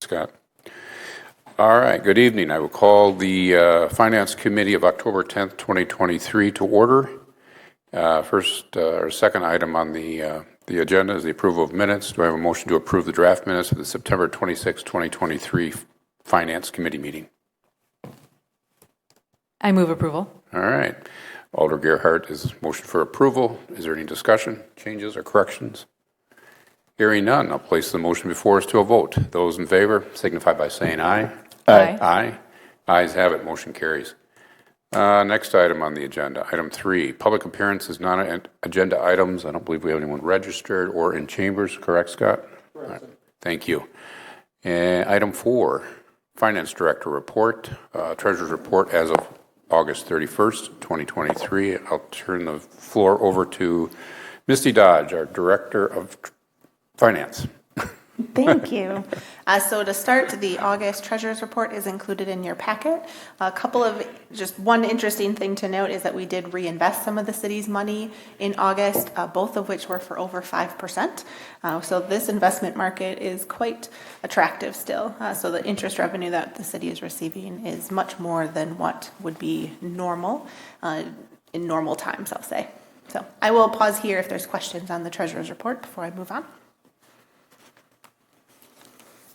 Scott. All right, good evening. I will call the Finance Committee of October 10th, 2023 to order. Second item on the agenda is the approval of minutes. Do I have a motion to approve the draft minutes of the September 26, 2023 Finance Committee meeting? I move approval. All right. Alder Gerhardt is motion for approval. Is there any discussion, changes, or corrections? Hearing none, I'll place the motion before us to a vote. Those in favor signify by saying aye. Aye. Aye. Ayes have it. Motion carries. Next item on the agenda, item 3, public appearances, non-agenda items. I don't believe we have anyone registered or in chambers. Correct, Scott? Correct. Right. Thank you. And item 4, Finance Director report, Treasurer's report as of August 31st, 2023. I'll turn the floor over to Misty Dodge, our Director of Finance. Thank you. So to start, the August Treasurer's Report is included in your packet. Just one interesting thing to note is that we did reinvest some of the city's money in August, both of which were for over 5%. So this investment market is quite attractive still. So the interest revenue that the city is receiving is much more than what would be normal in normal times, I'll say. So I will pause here if there's questions on the Treasurer's Report before I move on.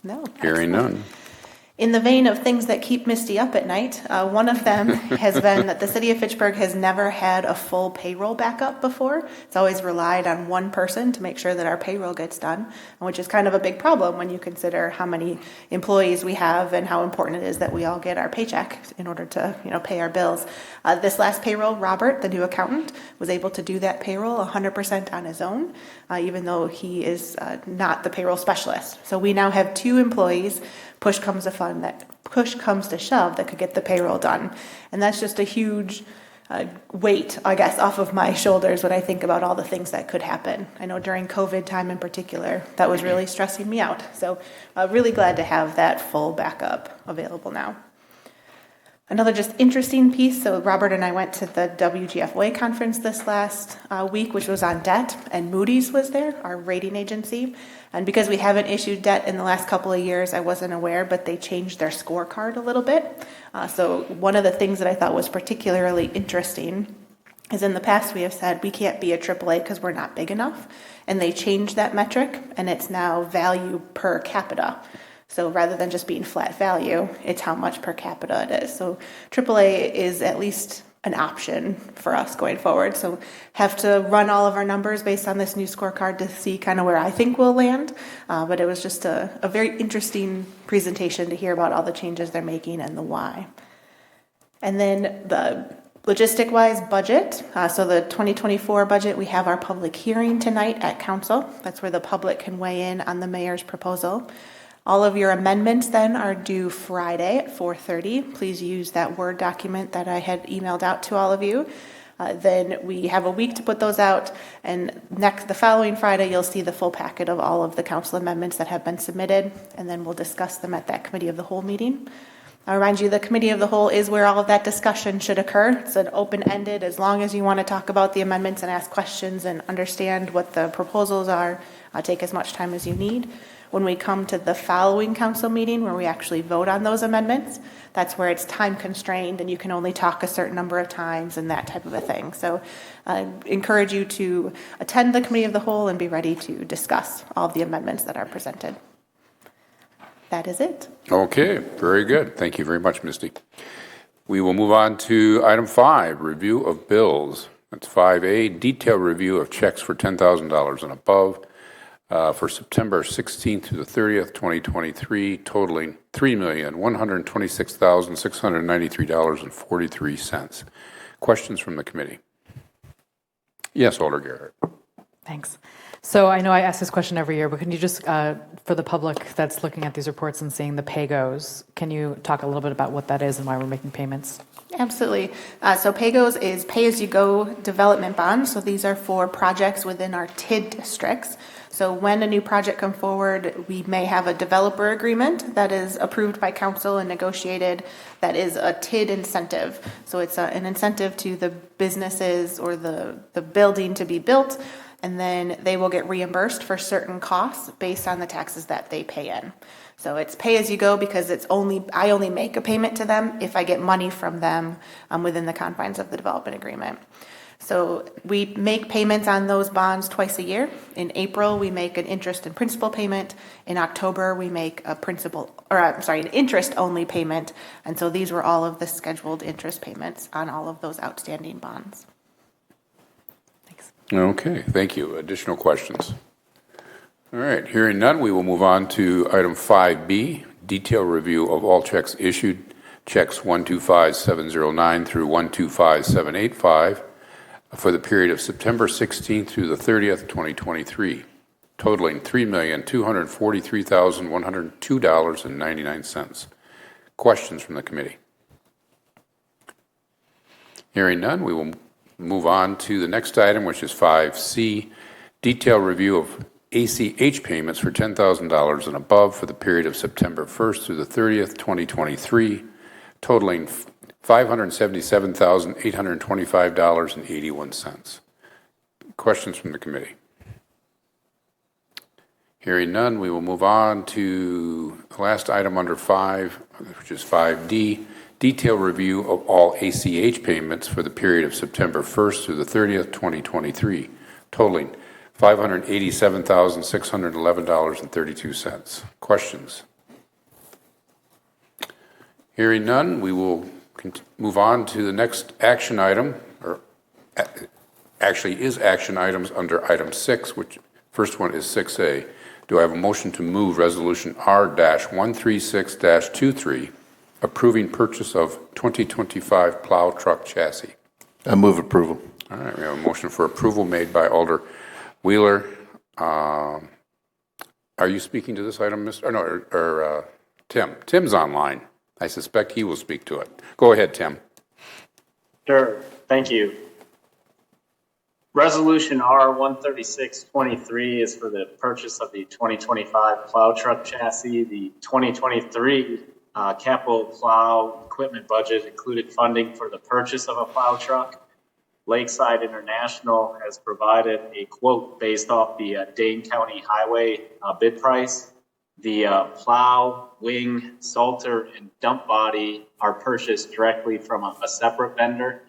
No. Hearing none. In the vein of things that keep Misty up at night, one of them has been that the city of Fitchburg has never had a full payroll backup before. It's always relied on one person to make sure that our payroll gets done, which is kind of a big problem when you consider how many employees we have and how important it is that we all get our paycheck in order to, pay our bills. This last payroll, Robert, the new accountant, was able to do that payroll 100% on his own, even though he is not the payroll specialist. So we now have 2 employees. Push comes to shove that could get the payroll done. And that's just a huge weight, I guess, off of my shoulders when I think about all the things that could happen. I know during COVID time in particular, that was really stressing me out. So really glad to have that full backup available now. Another just interesting piece, so Robert and I went to the WGFOA conference this last week, which was on debt, and Moody's was there, our rating agency. And because we haven't issued debt in the last couple of years, I wasn't aware, but they changed their scorecard a little bit. So one of the things that I thought was particularly interesting is in the past we have said we can't be a AAA because we're not big enough. And they changed that metric, and it's now value per capita. So rather than just being flat value, it's how much per capita it is. So AAA is at least an option for us going forward. So have to run all of our numbers based on this new scorecard to see kind of where I think we'll land. But it was just a very interesting presentation to hear about all the changes they're making and the why. And then the logistic-wise budget. So the 2024 budget, we have our public hearing tonight at council. That's where the public can weigh in on the mayor's proposal. All of your amendments then are due Friday at 4:30. Please use that Word document that I had emailed out to all of you. Then we have a week to put those out, and the following Friday you'll see the full packet of all of the council amendments that have been submitted, and then we'll discuss them at that committee of the whole meeting. I remind you the committee of the whole is where all of that discussion should occur. It's an open-ended, as long as you want to talk about the amendments and ask questions and understand what the proposals are, take as much time as you need. When we come to the following council meeting where we actually vote on those amendments, that's where it's time constrained and you can only talk a certain number of times and that type of a thing. So I encourage you to attend the committee of the whole and be ready to discuss all of the amendments that are presented. That is it. Okay, very good. Thank you very much, Misty. We will move on to item 5, review of bills. That's 5A, detailed review of checks for $10,000 and above. For September 16th to the 30th, 2023, totaling $3,126,693.43. Questions from the committee? Yes, Alder Gerhardt. Thanks. So I know I ask this question every year, but can you just, for the public that's looking at these reports and seeing the PAYGOs, can you talk a little bit about what that is and why we're making payments? Absolutely. So PAYGOs is pay-as-you-go development bonds. So these are for projects within our TID districts. So when a new project comes forward, we may have a developer agreement that is approved by council and negotiated that is a TID incentive. So it's an incentive to the businesses or the building to be built and then they will get reimbursed for certain costs based on the taxes that they pay in. So it's pay as you go because I only make a payment to them if I get money from them within the confines of the development agreement. So we make payments on those bonds twice a year. In April, we make an interest and principal payment. In October, we make an interest-only payment. And so these were all of the scheduled interest payments on all of those outstanding bonds. Thanks. Okay, thank you. Additional questions? All right, hearing none, we will move on to item 5B, detailed review of all checks issued, checks 125709 through 125785 for the period of September 16th through the 30th, 2023, totaling $3,243,102.99. Questions from the committee? Hearing none, we will move on to the next item, which is 5C, detailed review of ACH payments for $10,000 and above for the period of September 1st through the 30th, 2023, totaling $577,825.81. Questions from the committee? Hearing none, we will move on to the last item under 5, which is 5D, detailed review of all ACH payments for the period of September 1st through the 30th, 2023, totaling $587,611.32. Questions? Hearing none, we will move on to the next action item, or actually is action items under item 6, which first one is 6A. Do I have a motion to move resolution R-136-23, approving purchase of 2025 plow truck chassis? I move approval. All right, we have a motion for approval made by Alder Wheeler. Are you speaking to this item, Tim? Tim's online. I suspect he will speak to it. Go ahead, Tim. Sure. Thank you. Resolution R-136-23 is for the purchase of the 2025 plow truck chassis. The 2023 capital plow equipment budget included funding for the purchase of a plow truck. Lakeside International has provided a quote based off the Dane County Highway bid price. The plow, wing, salter, and dump body are purchased directly from a separate vendor.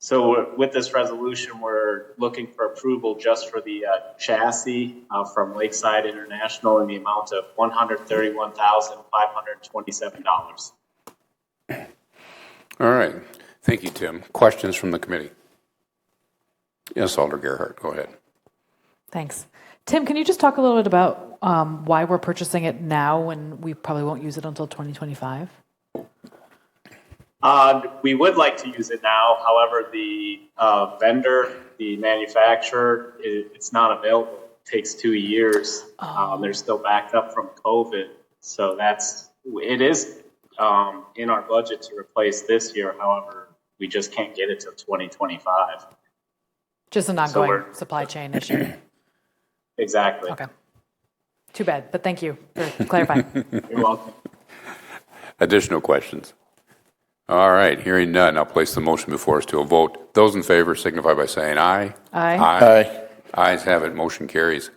So with this resolution, we're looking for approval just for the chassis from Lakeside International in the amount of $131,527. All right. Thank you, Tim. Questions from the committee? Yes, Alder Gerhardt, go ahead. Thanks. Tim, can you just talk a little bit about why we're purchasing it now when we probably won't use it until 2025? We would like to use it now. However, the vendor, the manufacturer, it's not available. It takes 2 years. They're still backed up from COVID. So it is in our budget to replace this year. However, we just can't get it till 2025. Just an ongoing supply chain issue. Exactly. Okay. Too bad, but thank you for clarifying. You're welcome. Additional questions? All right, hearing none, I'll place the motion before us to a vote. Those in favor signify by saying aye. Aye. Aye. Ayes have it, motion carries.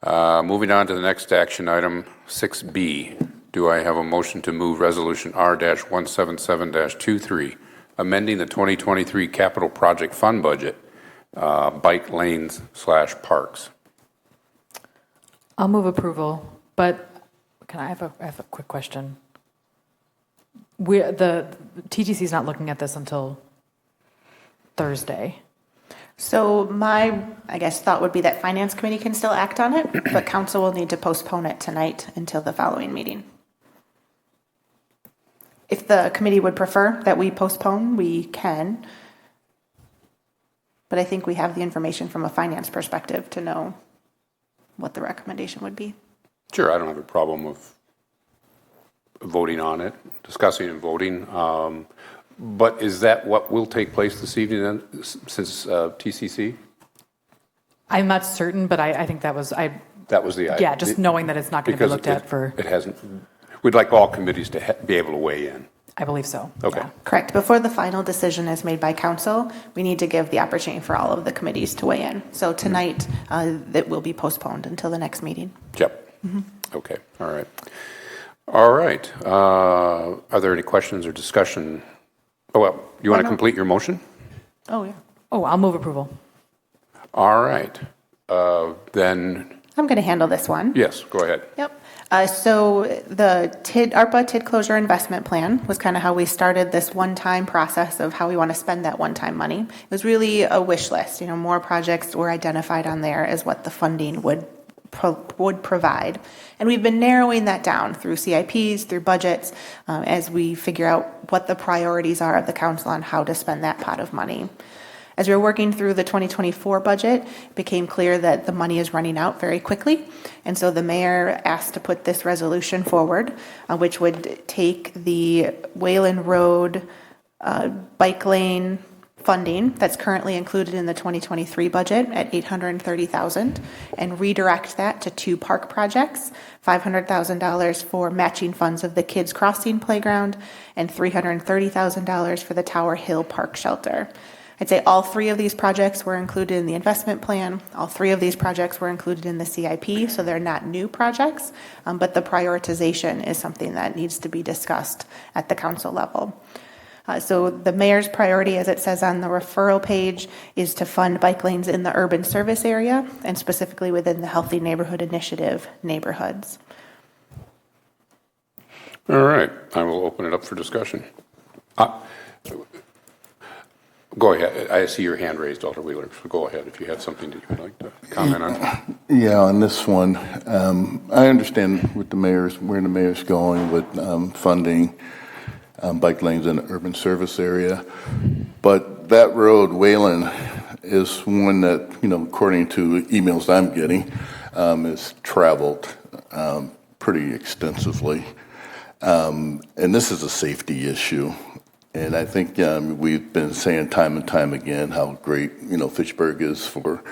Moving on to the next action item, 6B. Do I have a motion to move resolution R-177-23, amending the 2023 capital project fund budget, bike lanes/parks? I'll move approval, but can I have a quick question? The TTC is not looking at this until Thursday. So my, thought would be that Finance Committee can still act on it, but Council will need to postpone it tonight until the following meeting. If the committee would prefer that we postpone, we can. But I think we have the information from a finance perspective to know what the recommendation would be. Sure, I don't have a problem with voting on it, discussing and voting. But is that what will take place this evening then, since TCC? I'm not certain, but I think that was That was the idea. yeah, just knowing that it's not going to be looked at for. It hasn't. We'd like all committees to be able to weigh in. I believe so. Okay. Yeah. Correct. Before the final decision is made by council, we need to give the opportunity for all of the committees to weigh in. So tonight, it will be postponed until the next meeting. Yep. Okay, all right. All right. Are there any questions or discussion? Oh, well, you want to complete your motion? Oh, yeah. Oh, I'll move approval. All right. Then, I'm going to handle this one. yes, go ahead. Yep. So the ARPA TID closure investment plan was kind of how we started this one-time process of how we want to spend that one-time money. It was really a wish list. More projects were identified on there as what the funding would provide. And we've been narrowing that down through CIPs, through budgets, as we figure out what the priorities are of the council on how to spend that pot of money. As we were working through the 2024 budget, it became clear that the money is running out very quickly. And so the mayor asked to put this resolution forward, which would take the Wayland Road bike lane funding that's currently included in the 2023 budget at $830,000 and redirect that to 2 park projects, $500,000 for matching funds of the Kids Crossing Playground and $330,000 for the Tower Hill Park Shelter. I'd say all 3 of these projects were included in the investment plan. All 3 of these projects were included in the CIP, so they're not new projects, but the prioritization is something that needs to be discussed at the council level. So the mayor's priority, as it says on the referral page, is to fund bike lanes in the urban service area and specifically within the Healthy Neighborhood Initiative neighborhoods. All right, I will open it up for discussion. Go ahead. I see your hand raised, Alder Wheeler, so go ahead if you have something that you would like to comment on. Yeah, on this one, I understand what where the mayor's going with funding bike lanes in the urban service area, but that road, Wayland, is one that, according to emails I'm getting, is traveled pretty extensively. And this is a safety issue. And I think we've been saying time and time again how great, Fitchburg is for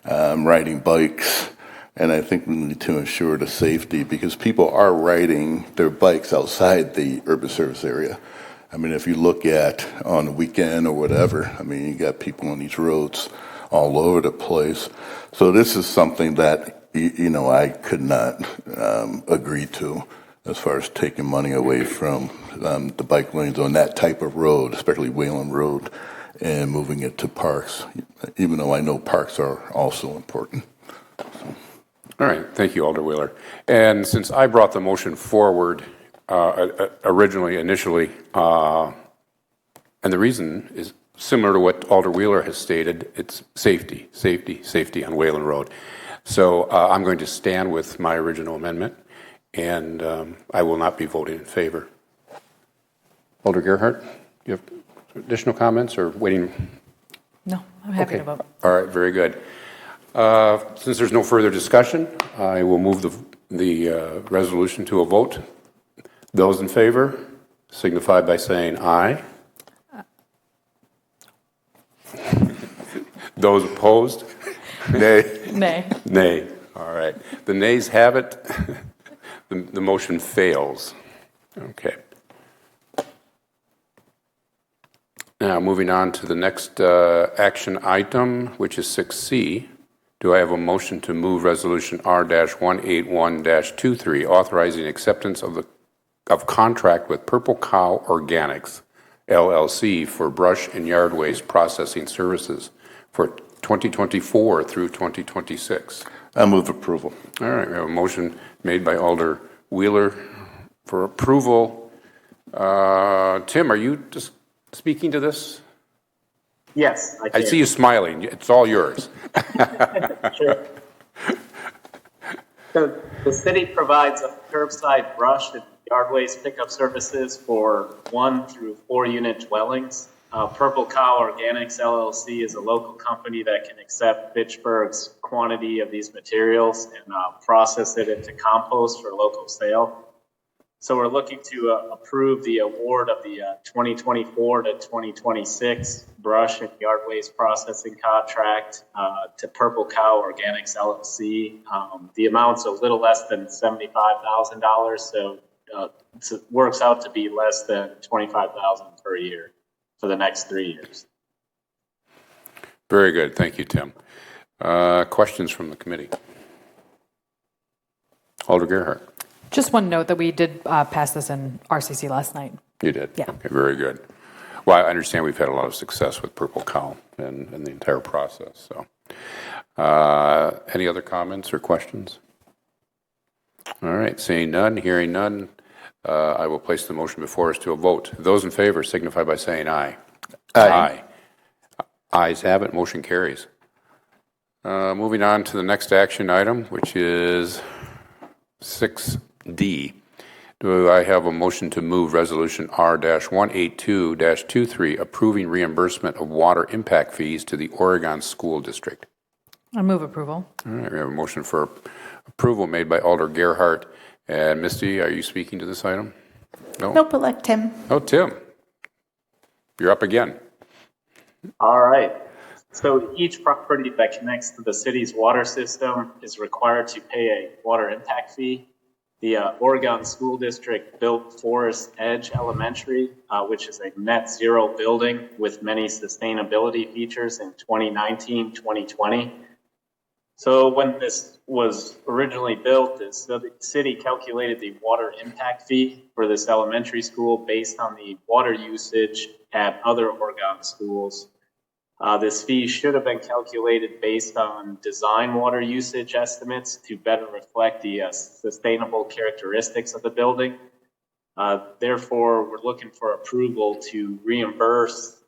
riding bikes. And I think we need to ensure the safety because people are riding their bikes outside the urban service area. I mean, if you look at on the weekend or whatever, you got people on these roads all over the place. So this is something that, I could not agree to. As far as taking money away from the bike lanes on that type of road, especially Wayland Road, and moving it to parks, even though I know parks are also important. So. All right, thank you, Alder Wheeler. And since I brought the motion forward initially, and the reason is similar to what Alder Wheeler has stated, it's safety on Wayland Road. So I'm going to stand with my original amendment. And I will not be voting in favor. Alder Gerhardt, you have additional comments or waiting? No, I'm happy to vote. All right, very good. Since there's no further discussion, I will move the resolution to a vote. Those in favor signify by saying aye. Those opposed? Nay. Nay. Nay. All right. The nays have it. The motion fails. Okay. Now, moving on to the next action item, which is 6C. Do I have a motion to move Resolution R-181-23, authorizing acceptance of contract with Purple Cow Organics, LLC, for brush and yard waste processing services for 2024 through 2026? I move approval. All right, we have a motion made by Alder Wheeler for approval. Tim, are you just speaking to this? Yes, I can. I see you smiling. It's all yours. Sure. So the city provides a curbside brush and yard waste pickup services for 1 through 4 unit dwellings. Purple Cow Organics LLC is a local company that can accept Fitchburg's quantity of these materials and process it into compost for local sale. So we're looking to approve the award of the 2024 to 2026 brush and yard waste processing contract to Purple Cow Organics LLC. The amount's a little less than $75,000, so it works out to be less than $25,000 per year for the next 3 years. Very good. Thank you, Tim. Questions from the committee? Alder Gerhart. Just one note that we did pass this in RCC last night. You did? Yeah. Okay, very good. Well, I understand we've had a lot of success with Purple Cow and the entire process. So, any other comments or questions? All right, seeing none, hearing none, I will place the motion before us to a vote. Those in favor signify by saying aye. Aye. Ayes have it, motion carries. Moving on to the next action item, which is 6D. Do I have a motion to move Resolution R-182-23 approving reimbursement of water impact fees to the Oregon School District? I move approval. All right, we have a motion for approval made by Alder Gerhart. And Misty, are you speaking to this item? No? Nope, elect Tim. Oh, Tim, you're up again. All right. So each property that connects to the city's water system is required to pay a water impact fee. The Oregon School District built Forest Edge Elementary, which is a net zero building with many sustainability features in 2019-2020. So when this was originally built, the city calculated the water impact fee for this elementary school based on the water usage at other Oregon schools. This fee should have been calculated based on design water usage estimates to better reflect the sustainable characteristics of the building. Therefore, we're looking for approval to reimburse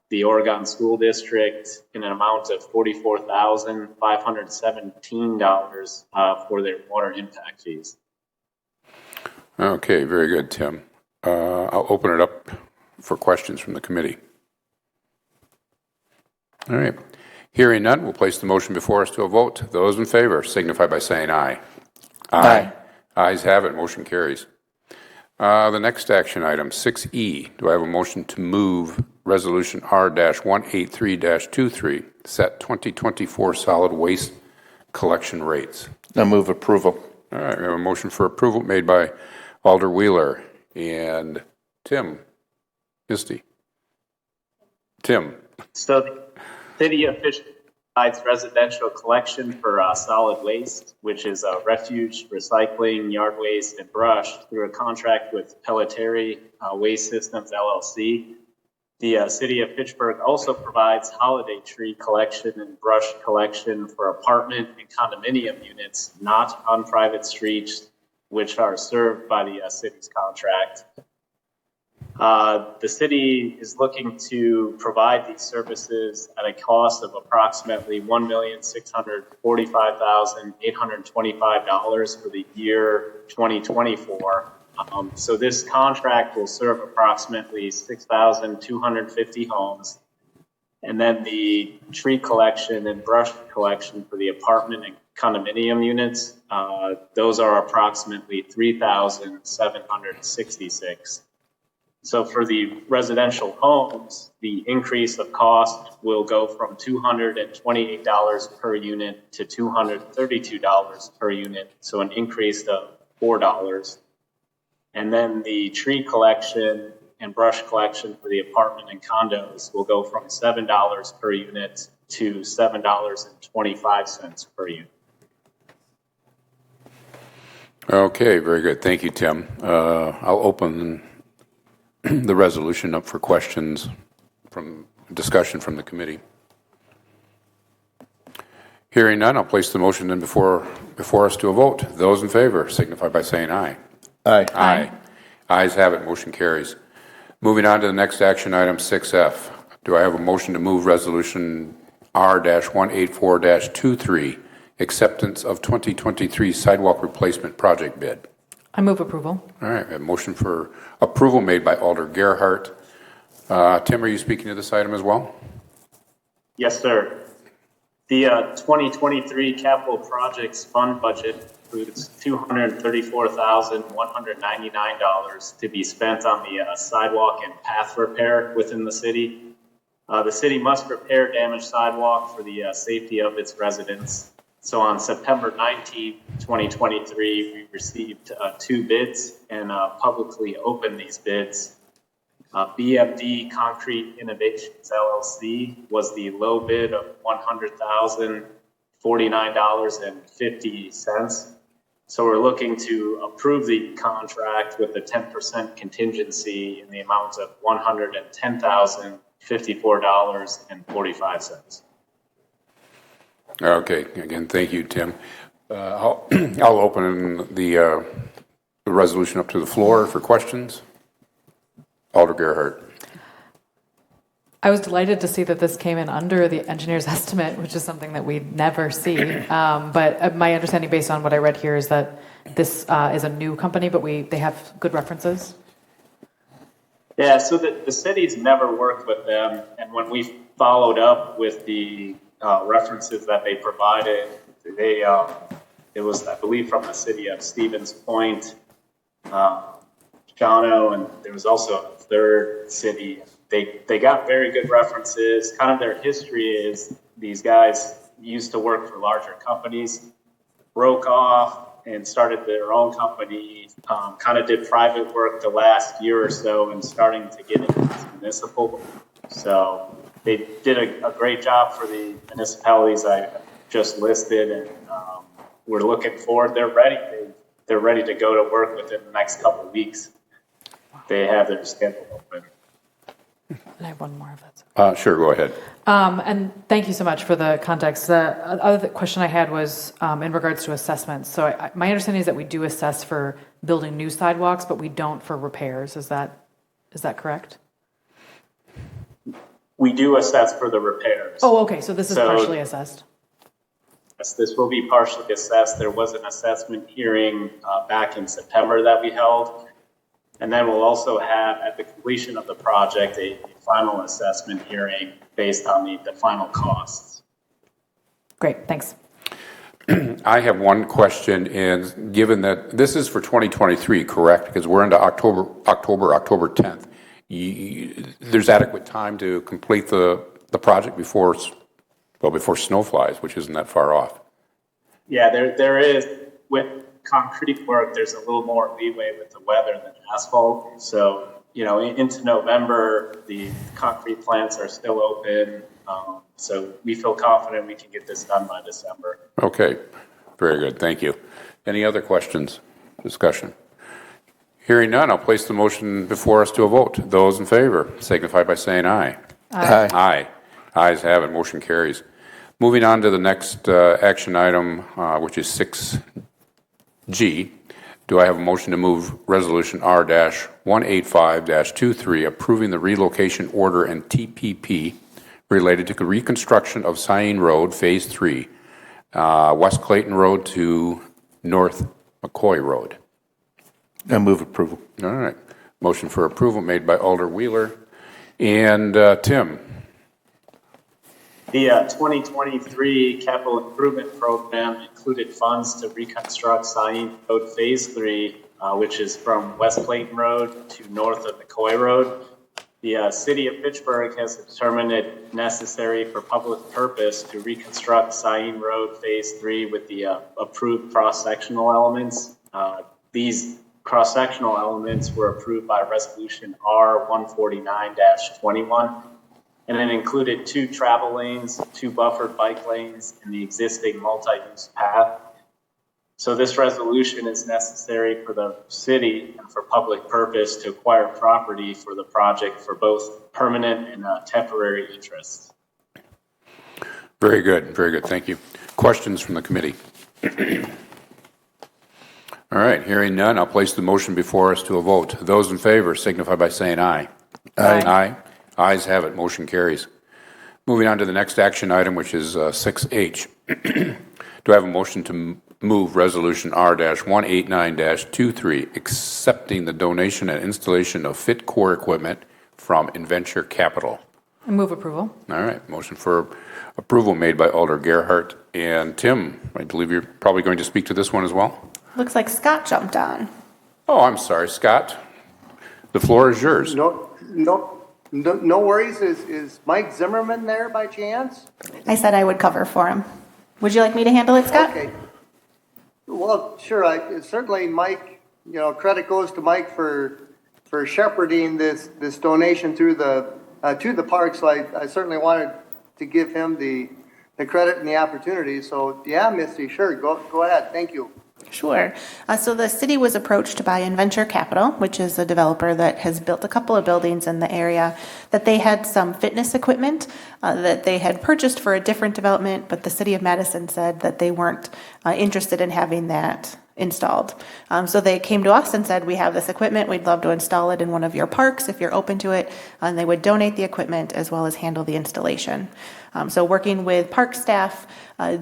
the Oregon School District in an amount of $44,517 for their water impact fees. Okay, very good, Tim. I'll open it up for questions from the committee. All right. Hearing none, we'll place the motion before us to a vote. Those in favor signify by saying aye. Aye. Ayes have it. Motion carries. The next action item, 6E. Do I have a motion to move Resolution R-183-23, set 2024 solid waste collection rates? I move approval. All right. We have a motion for approval made by Alder Wheeler and Tim. Misty. Tim. So the city of Fitchburg provides residential collection for solid waste, which is refuge, recycling, yard waste, and brush through a contract with Pelletary Waste Systems, LLC. The city of Fitchburg also provides holiday tree collection and brush collection for apartment and condominium units not on private streets, which are served by the city's contract. The city is looking to provide these services at a cost of approximately $1,645,825 for the year 2024. So this contract will serve approximately 6,250 homes. And then the tree collection and brush collection for the apartment and condominium units, those are approximately 3,766. So for the residential homes, the increase of cost will go from $228 per unit to $232 per unit, so an increase of $4. And then the tree collection and brush collection for the apartment and condos will go from $7 per unit to $7.25 per unit. Okay, very good. Thank you, Tim. I'll open the resolution up for questions from discussion from the committee. Hearing none, I'll place the motion then before us to a vote. Those in favor signify by saying aye. Aye. Aye. Ayes have it. Motion carries. Moving on to the next action item, 6F. Do I have a motion to move Resolution R-184-23, acceptance of 2023 sidewalk replacement project bid? I move approval. All right, we have a motion for approval made by Alder Gerhart. Tim, are you speaking to this item as well? Yes, sir. The 2023 capital projects fund budget includes $234,199 to be spent on the sidewalk and path repair within the city. The city must repair damaged sidewalk for the safety of its residents. So on September 19th, 2023, we received 2 bids and publicly opened these bids. BMD Concrete Innovations LLC was the low bid of $100,049.50. So we're looking to approve the contract with a 10% contingency in the amount of $110,054.45. Okay, again, thank you, Tim. I'll open the resolution up to the floor for questions. Alder Gerhart. I was delighted to see that this came in under the engineer's estimate, which is something that we never see. But my understanding, based on what I read here, is that this is a new company, but they have good references. Yeah, so the city's never worked with them, and when we followed up with the references that they provided, it was, I believe, from the city of Stevens Point, Shawano, and there was also a third city. They got very good references. Kind of their history is these guys used to work for larger companies, broke off and started their own company, kind of did private work the last year or so and starting to get into municipal. So they did a great job for the municipalities I just listed, and we're looking forward. They're ready. They're ready to go to work within the next couple of weeks. They have their schedule open. And I have one more, if that's okay. Sure, go ahead. And thank you so much for the context. The other question I had was in regards to assessments. So my understanding is that we do assess for building new sidewalks, but we don't for repairs. Is that correct? We do assess for the repairs. Oh, okay. So this is partially assessed. Yes, this will be partially assessed. There was an assessment hearing back in September that we held. And then we'll also have, at the completion of the project, a final assessment hearing based on the final costs. Great, thanks. I have one question, and given that this is for 2023, correct? Because we're into October 10th. There's adequate time to complete the project before snow flies, which isn't that far off. Yeah, there is. With concrete work, there's a little more leeway with the weather than asphalt. So, into November, the concrete plants are still open. So we feel confident we can get this done by December. Okay, very good. Thank you. Any other questions, discussion? Hearing none, I'll place the motion before us to a vote. Those in favor signify by saying aye. Aye. Aye. Ayes have it. Motion carries. Moving on to the next action item, which is 6G. Do I have a motion to move Resolution R-185-23 approving the relocation order and TPP related to the reconstruction of Saline Road, Phase 3, West Clayton Road to North McCoy Road? I move approval. All right. Motion for approval made by Alder Wheeler. And Tim? The 2023 capital improvement program included funds to reconstruct Saline Road Phase 3, which is from West Clayton Road to north of McCoy Road. The city of Fitchburg has determined it necessary for public purpose to reconstruct Saline Road Phase 3 with the approved cross-sectional elements. These cross-sectional elements were approved by Resolution R-149-21. And it included 2 travel lanes, 2 buffered bike lanes, and the existing multi-use path. So this resolution is necessary for the city and for public purpose to acquire property for the project for both permanent and temporary interests. Very good. Very good. Thank you. Questions from the committee? All right. Hearing none, I'll place the motion before us to a vote. Those in favor signify by saying aye. Aye. Aye. Ayes have it. Motion carries. Moving on to the next action item, which is 6H. Do I have a motion to move Resolution R-189-23, accepting the donation and installation of fit core equipment from Inventure Capital? I move approval. All right. Motion for approval made by Alder Gerhart. And Tim, I believe you're probably going to speak to this one as well? Looks like Scott jumped on. Oh, I'm sorry, Scott. The floor is yours. No worries. Is Mike Zimmerman there by chance? I said I would cover for him. Would you like me to handle it, Scott? Okay. Well, sure. Certainly, Mike. Credit goes to Mike for shepherding this donation through the to the park. So I certainly wanted to give him the credit and the opportunity. So yeah, Misty, sure, go ahead. Thank you. Sure. So the city was approached by Inventure Capital, which is a developer that has built a couple of buildings in the area, that they had some fitness equipment that they had purchased for a different development, but the city of Madison said that they weren't interested in having that installed. So they came to us and said, we have this equipment, we'd love to install it in one of your parks if you're open to it, and they would donate the equipment as well as handle the installation. So working with park staff,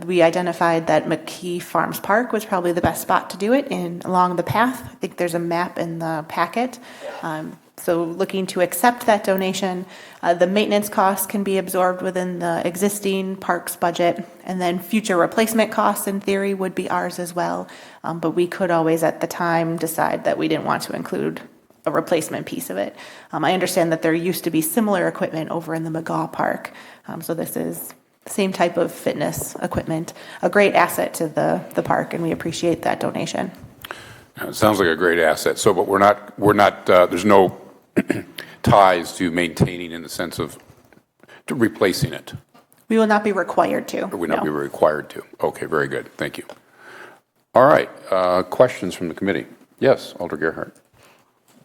we identified that McKee Farms Park was probably the best spot to do it along the path. I think there's a map in the packet. So looking to accept that donation, the maintenance costs can be absorbed within the existing parks budget, and then future replacement costs in theory would be ours as well. But we could always at the time decide that we didn't want to include a replacement piece of it. I understand that there used to be similar equipment over in the McGaw Park. So this is the same type of fitness equipment, a great asset to the park, and we appreciate that donation. It sounds like a great asset. So, but we're not, there's no ties to maintaining in the sense of to replacing it. We will not be required to. Or we not be required to. Okay, very good. Thank you. All right. Questions from the committee? Yes, Alder Gerhardt.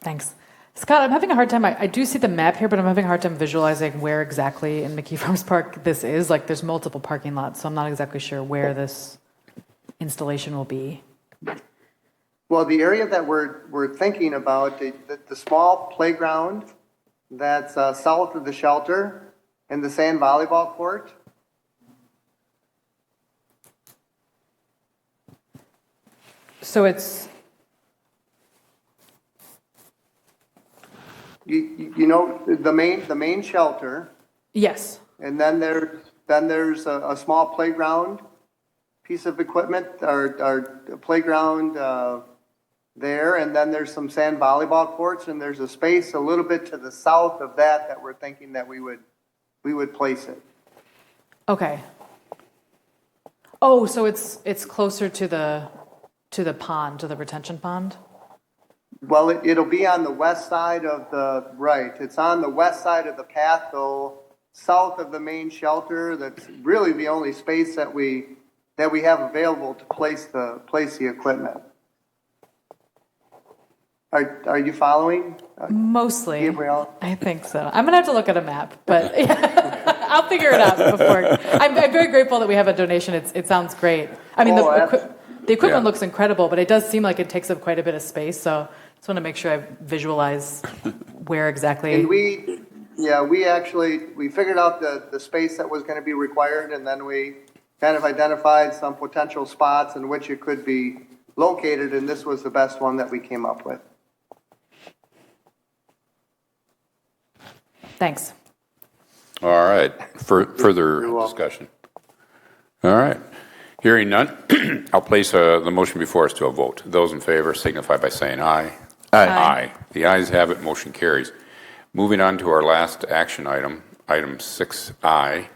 Thanks. Scott, I'm having a hard time. I do see the map here, but I'm having a hard time visualizing where exactly in McKee Farms Park this is. Like, there's multiple parking lots, so I'm not exactly sure where this installation will be. Well, the area that we're thinking about, the small playground that's south of the shelter and the sand volleyball court. So it's... You know the main shelter, Yes. and then there's a small playground piece of equipment or playground there, and then there's some sand volleyball courts, and there's a space a little bit to the south of that we're thinking that we would place it. Okay. Oh, so it's closer to the pond, to the retention pond? Well, it'll be on the west side of the, right, it's on the west side of the path, though, south of the main shelter. That's really the only space that we have available to place the equipment. Are you following? Mostly. Gabrielle? I think so. I'm going to have to look at a map, but I'll figure it out before. I'm very grateful that we have a donation. It sounds great. I mean, the equipment looks incredible, but it does seem like it takes up quite a bit of space, so I just want to make sure I visualize where exactly. And we figured out the space that was going to be required, and then we kind of identified some potential spots in which it could be located, and this was the best one that we came up with. Thanks. All right. Further discussion. All right. Hearing none, I'll place the motion before us to a vote. Those in favor signify by saying aye. Aye. The ayes have it. Motion carries. Moving on to our last action item, item 6I.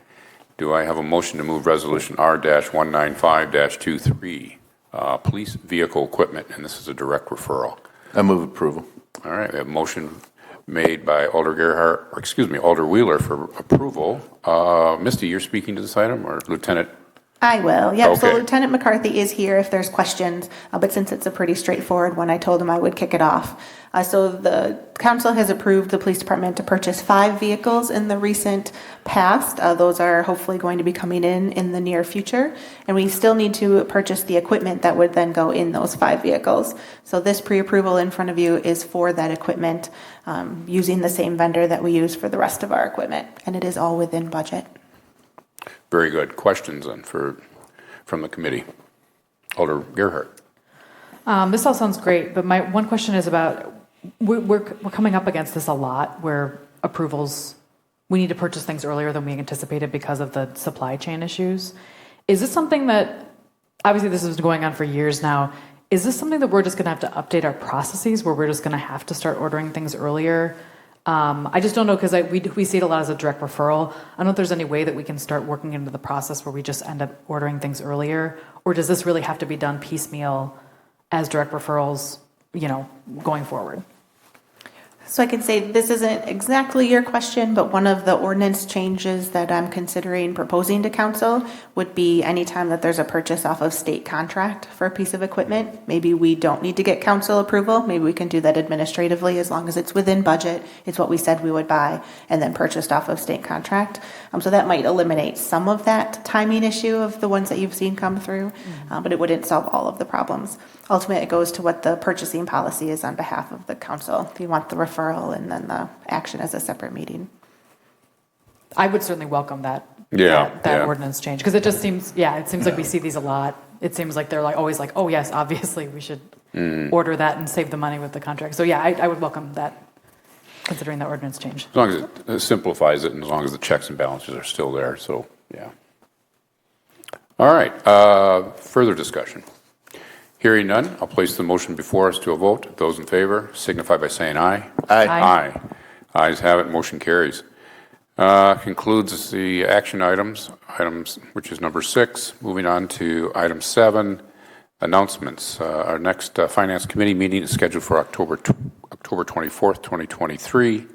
Do I have a motion to move resolution R-195-23, police vehicle equipment, and this is a direct referral. I move approval. All right. We have a motion made by Alder Wheeler for approval. Misty, you're speaking to this item, or Lieutenant? I will, yep. Okay. So Lieutenant McCarthy is here if there's questions, but since it's a pretty straightforward one, I told him I would kick it off. So the council has approved the police department to purchase 5 vehicles in the recent past. Those are hopefully going to be coming in the near future, and we still need to purchase the equipment that would then go in those 5 vehicles. So this pre-approval in front of you is for that equipment, using the same vendor that we use for the rest of our equipment, and it is all within budget. Very good. Questions then from the committee? Alder Gerhardt. This all sounds great, but my one question is about, we're coming up against this a lot, where approvals, we need to purchase things earlier than we anticipated because of the supply chain issues. Is this something that, obviously this has been going on for years now, is this something that we're just going to have to update our processes, where we're just going to have to start ordering things earlier? I just don't know because we see it a lot as a direct referral. I don't know if there's any way that we can start working into the process where we just end up ordering things earlier, or does this really have to be done piecemeal as direct referrals, going forward? So I can say this isn't exactly your question, but one of the ordinance changes that I'm considering proposing to council would be anytime that there's a purchase off of state contract for a piece of equipment, maybe we don't need to get council approval. Maybe we can do that administratively as long as it's within budget. It's what we said we would buy and then purchased off of state contract. So that might eliminate some of that timing issue of the ones that you've seen come through, but it wouldn't solve all of the problems. Ultimately, it goes to what the purchasing policy is on behalf of the council. If you want the referral and then the action as a separate meeting. I would certainly welcome that. Yeah, that ordinance change because it just seems, it seems like we see these a lot. It seems like they're always like, oh yes, obviously we should order that and save the money with the contract. So I would welcome that, considering that ordinance change. As long as it simplifies it and as long as the checks and balances are still there, so, yeah. All right, further discussion. Hearing none, I'll place the motion before us to a vote. Those in favor signify by saying aye. Aye. Aye. Ayes have it, motion carries. Concludes the action items, which is number 6. Moving on to item 7, announcements. Our next Finance Committee meeting is scheduled for October 24th, 2023.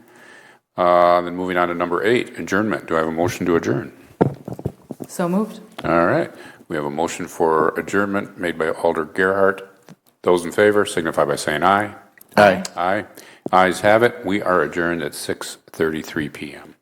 Then moving on to number 8, adjournment. Do I have a motion to adjourn? So moved. All right. We have a motion for adjournment made by Alder Gerhardt. Those in favor signify by saying aye. Aye. Aye. Ayes have it. We are adjourned at 6:33 p.m.